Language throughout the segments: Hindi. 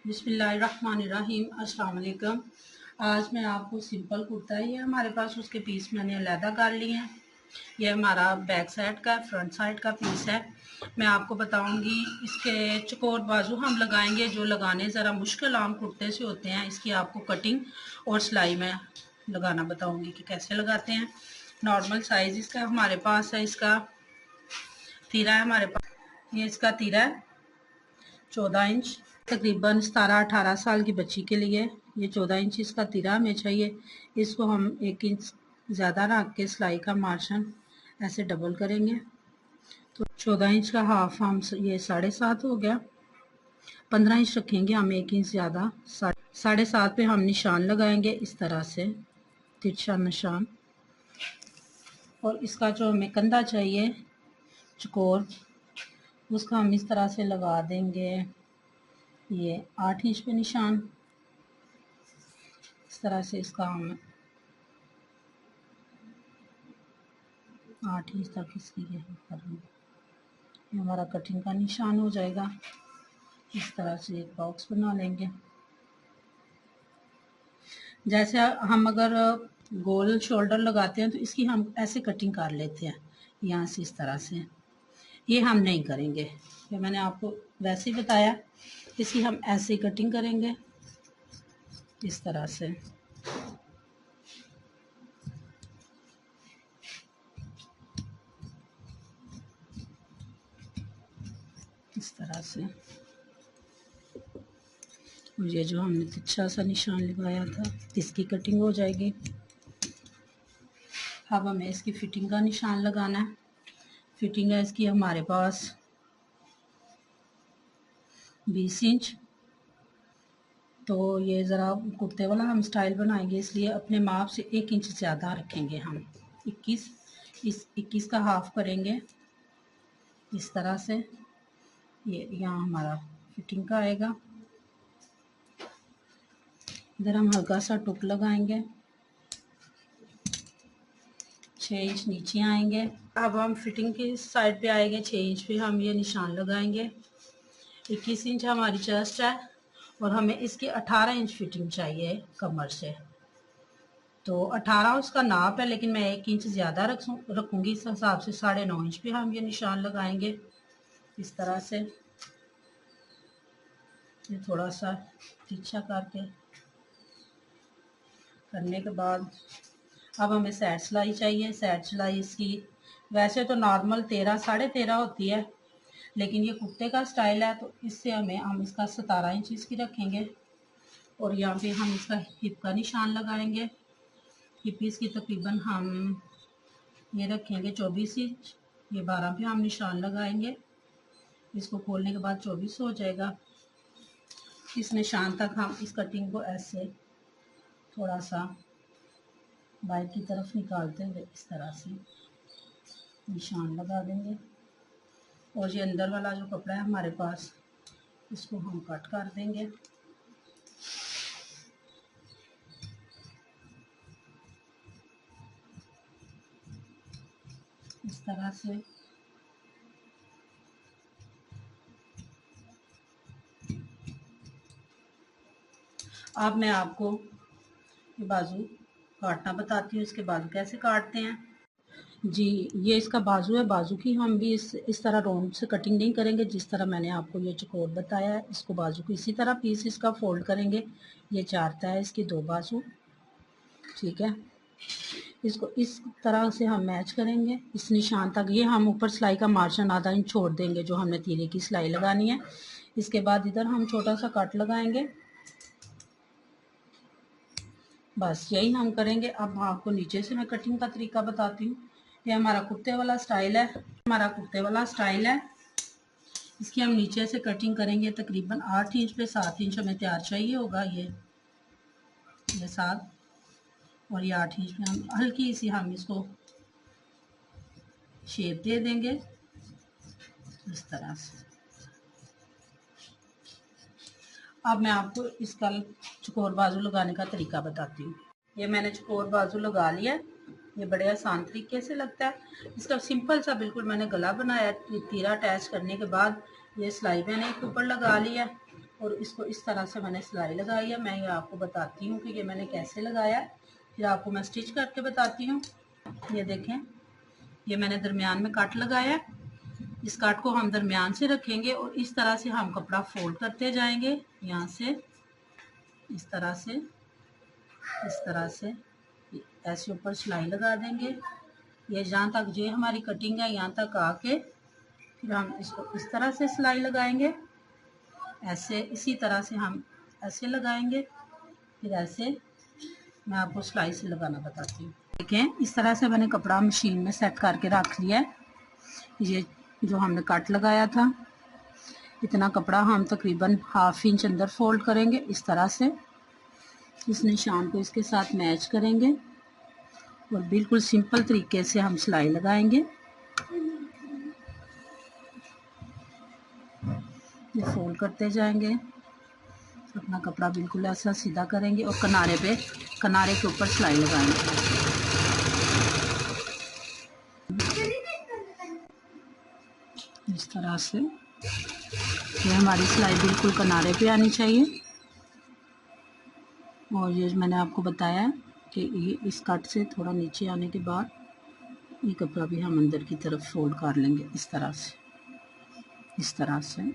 बिस्मिल्लाहिर्रहमानिर्रहीम। अस्सलाम वालेकुम। आज मैं आपको सिंपल कुर्ता है, ये हमारे पास उसके पीस मैंने अलहदा कर लिए हैं। ये हमारा बैक साइड का फ्रंट साइड का पीस है। मैं आपको बताऊंगी इसके चकोर बाजू हम लगाएंगे, जो लगाने ज़रा मुश्किल आम कुर्ते से होते हैं। इसकी आपको कटिंग और सिलाई में लगाना बताऊंगी कि कैसे लगाते हैं। नॉर्मल साइज़ इसका हमारे पास है, इसका तीरा है हमारे पास, ये इसका तीरा है 14 इंच। तकरीबन 17-18 साल की बच्ची के लिए ये 14 इंच इसका तीरा हमें चाहिए। इसको हम 1 इंच ज़्यादा रख के सिलाई का मार्जिन ऐसे डबल करेंगे, तो 14 इंच का हाफ हम ये 7.5 हो गया। 15 इंच रखेंगे हम, 1 इंच ज़्यादा 7.5 पे हम निशान लगाएंगे इस तरह से, तिरछा निशान। और इसका जो हमें कंधा चाहिए चकोर, उसका हम इस तरह से लगा देंगे, ये 8 इंच पे निशान। इस तरह से इसका हम 8 इंच तक इसकी ये करेंगे, ये हमारा कटिंग का निशान हो जाएगा। इस तरह से एक बॉक्स बना लेंगे। जैसे हम अगर गोल शोल्डर लगाते हैं तो इसकी हम ऐसे कटिंग कर लेते हैं, यहाँ से इस तरह से। ये हम नहीं करेंगे, ये मैंने आपको वैसे ही बताया। इसकी हम ऐसे ही कटिंग करेंगे इस तरह से। इस तरह से, और ये जो हमने तिरछा सा निशान लगाया था इसकी कटिंग हो जाएगी। अब हमें इसकी फिटिंग का निशान लगाना है। फिटिंग है इसकी हमारे पास 20 इंच। तो ये ज़रा कुर्ते वाला हम स्टाइल बनाएंगे, इसलिए अपने माप से 1 इंच ज़्यादा रखेंगे हम। 21 का हाफ करेंगे इस तरह से। ये यहाँ हमारा फिटिंग का आएगा। इधर हम हल्का सा टुक लगाएंगे, 6 इंच नीचे आएंगे। अब हम फिटिंग की साइड पे आएंगे, 6 इंच पे हम ये निशान लगाएंगे। 21 इंच हमारी चेस्ट है और हमें इसकी 18 इंच फिटिंग चाहिए कमर से। तो 18 उसका नाप है, लेकिन मैं 1 इंच ज़्यादा रखूँगी। इस हिसाब से 9.5 इंच पे हम ये निशान लगाएंगे इस तरह से। ये थोड़ा सा तिरछा करने के बाद अब हमें सैड सिलाई चाहिए। सैड सिलाई इसकी वैसे तो नॉर्मल 13-13.5 होती है, लेकिन ये कुर्ते का स्टाइल है तो इससे हम इसका 17 इंच इसकी रखेंगे। और यहाँ पे हम इसका हिप का निशान लगाएंगे। हिप इसकी तकरीबन हम ये रखेंगे 24 इंच। ये 12 पे हम निशान लगाएंगे। इसको खोलने के बाद 24 हो जाएगा। इस निशान तक हम इस कटिंग को ऐसे थोड़ा सा बाहर की तरफ निकालते हुए इस तरह से निशान लगा देंगे। और ये अंदर वाला जो कपड़ा है हमारे पास, इसको हम कट कर देंगे इस तरह से। अब मैं आपको ये बाजू काटना बताती हूँ, इसके बाजू कैसे काटते हैं। जी, ये इसका बाजू है। बाजू की हम भी इस तरह राउंड से कटिंग नहीं करेंगे, जिस तरह मैंने आपको ये चकोर बताया है। इसको बाजू को इसी तरह पीस इसका फोल्ड करेंगे। ये चारता है इसकी 2 बाजू, ठीक है। इसको इस तरह से हम मैच करेंगे इस निशान तक। ये हम ऊपर सिलाई का मार्जिन आधा इंच छोड़ देंगे, जो हमने तीरे की सिलाई लगानी है। इसके बाद इधर हम छोटा सा कट लगाएंगे, बस यही हम करेंगे। अब आपको नीचे से मैं कटिंग का तरीका बताती हूँ। ये हमारा कुर्ते वाला स्टाइल है, हमारा कुर्ते वाला स्टाइल है। इसकी हम नीचे से कटिंग करेंगे तकरीबन 8 इंच पे 7 इंच हमें तैयार चाहिए होगा। ये 7 और ये 8 इंच में हम हल्की सी हम इसको शेप दे देंगे इस तरह से। अब मैं आपको इसका चकोर बाजू लगाने का तरीका बताती हूँ। ये मैंने चकोर बाजू लगा लिया, ये बड़े आसान तरीके से लगता है। इसका सिंपल सा बिल्कुल मैंने गला बनाया। तीरा अटैच करने के बाद ये सिलाई मैंने एक ऊपर लगा लिया, और इसको इस तरह से मैंने सिलाई लगाई है। मैं ये आपको बताती हूँ कि ये मैंने कैसे लगाया है, फिर आपको मैं स्टिच करके बताती हूँ। ये देखें, ये मैंने दरमियान में कट लगाया है। इस कट को हम दरमियान से रखेंगे और इस तरह से हम कपड़ा फोल्ड करते जाएंगे। यहाँ से इस तरह से ऐसे ऊपर सिलाई लगा देंगे। ये जहाँ तक जो हमारी कटिंग है यहाँ तक आके फिर हम इसको इस तरह से सिलाई लगाएंगे। ऐसे इसी तरह से हम ऐसे लगाएंगे, फिर ऐसे मैं आपको सिलाई से लगाना बताती हूँ। देखें, इस तरह से मैंने कपड़ा मशीन में सेट करके रख लिया है। ये जो हमने कट लगाया था, इतना कपड़ा हम तकरीबन ½ इंच अंदर फोल्ड करेंगे। इस तरह से इस निशान को इसके साथ मैच करेंगे और बिल्कुल सिंपल तरीके से हम सिलाई लगाएंगे। ये फोल्ड करते जाएंगे, अपना कपड़ा बिल्कुल ऐसा सीधा करेंगे और किनारे के ऊपर सिलाई लगाएंगे। इस तरह से ये हमारी सिलाई बिल्कुल किनारे पे आनी चाहिए। और ये मैंने आपको बताया कि ये इस कट से थोड़ा नीचे आने के बाद ये कपड़ा भी हम अंदर की तरफ फोल्ड कर लेंगे इस तरह से।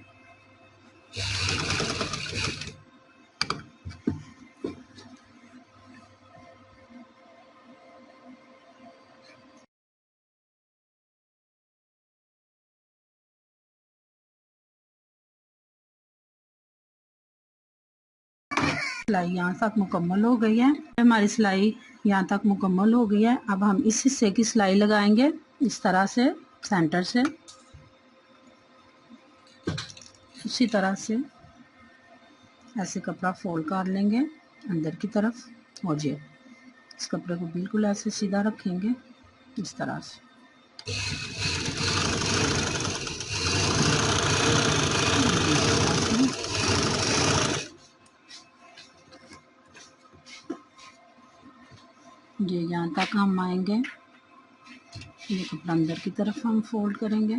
सिलाई यहाँ तक मुकम्मल हो गई है। हमारी सिलाई यहाँ तक मुकम्मल हो गई है। अब हम इस हिस्से की सिलाई लगाएंगे इस तरह से सेंटर से, उसी तरह से ऐसे कपड़ा फोल्ड कर लेंगे अंदर की तरफ और ये इस कपड़े को बिल्कुल ऐसे सीधा रखेंगे इस तरह से। ये यहाँ तक हम आएंगे, ये कपड़ा अंदर की तरफ हम फोल्ड करेंगे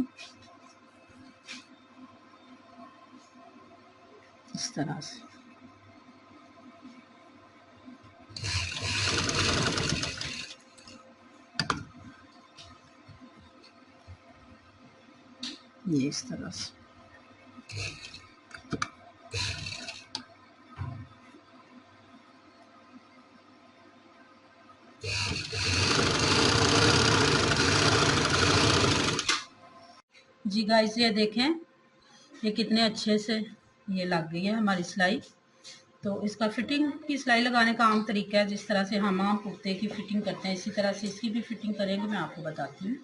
इस तरह से। ये इस तरह से जी गाइस, ये देखें ये कितने अच्छे से ये लग गई है हमारी सिलाई। तो इसका फिटिंग की सिलाई लगाने का आम तरीका है, जिस तरह से हम आम कुर्ते की फिटिंग करते हैं इसी तरह से इसकी भी फिटिंग करेंगे, मैं आपको बताती हूँ।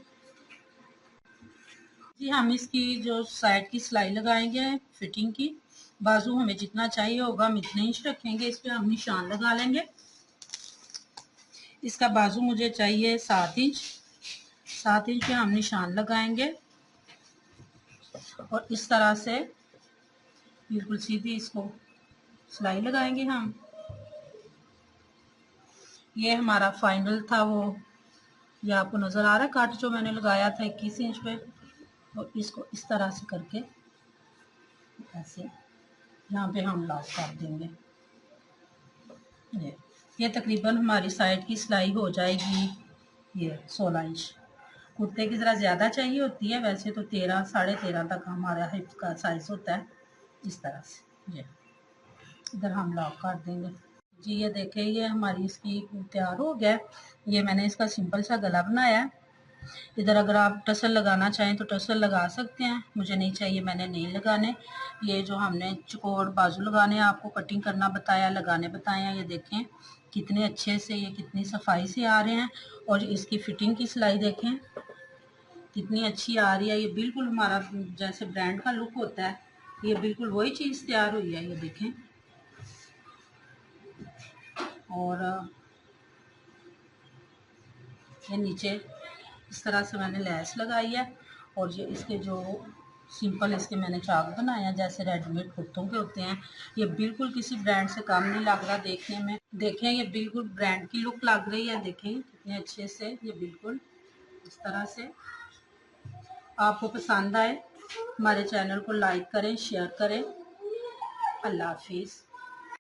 जी, हम इसकी जो साइड की सिलाई लगाएंगे फिटिंग की, बाजू हमें जितना चाहिए होगा हम इतने इंच रखेंगे। इस पर हम निशान लगा लेंगे। इसका बाजू मुझे चाहिए 7 इंच। 7 इंच पे हम निशान लगाएंगे और इस तरह से बिल्कुल सीधी इसको सिलाई लगाएंगे हम। ये हमारा फाइनल था, वो ये आपको नज़र आ रहा है कट जो मैंने लगाया था 21 इंच पे। और इसको इस तरह से करके ऐसे यहाँ पे हम लॉक कर देंगे। ये तकरीबन हमारी साइड की सिलाई हो जाएगी ये 16 इंच। कुर्ते की ज़रा ज़्यादा चाहिए होती है, वैसे तो 13 साढ़े 13 तक हमारा हिप का साइज़ होता है। इस तरह से ये इधर हम लॉक कर देंगे। जी, ये देखें ये हमारी इसकी तैयार हो गया। ये मैंने इसका सिंपल सा गला बनाया है। इधर अगर आप टसल लगाना चाहें तो टसल लगा सकते हैं, मुझे नहीं चाहिए, मैंने नहीं लगाने। ये जो हमने चौकोर बाजू लगाने आपको कटिंग करना बताया, लगाने बताए हैं, ये देखें कितने अच्छे से, ये कितनी सफाई से आ रहे हैं। और इसकी फिटिंग की सिलाई देखें कितनी अच्छी आ रही है। ये बिल्कुल हमारा जैसे ब्रांड का लुक होता है, ये बिल्कुल वही चीज़ तैयार हुई है, ये देखें। और ये नीचे इस तरह से मैंने लेस लगाई है। और ये इसके जो सिंपल इसके मैंने चाक बनाए हैं जैसे रेडीमेड कुर्तों के होते हैं। ये बिल्कुल किसी ब्रांड से कम नहीं लग रहा देखने में। देखें ये बिल्कुल ब्रांड की लुक लग रही है, देखें कितने अच्छे से। ये बिल्कुल इस तरह से आपको पसंद आए हमारे चैनल को लाइक करें, शेयर करें। अल्लाह हाफिज़।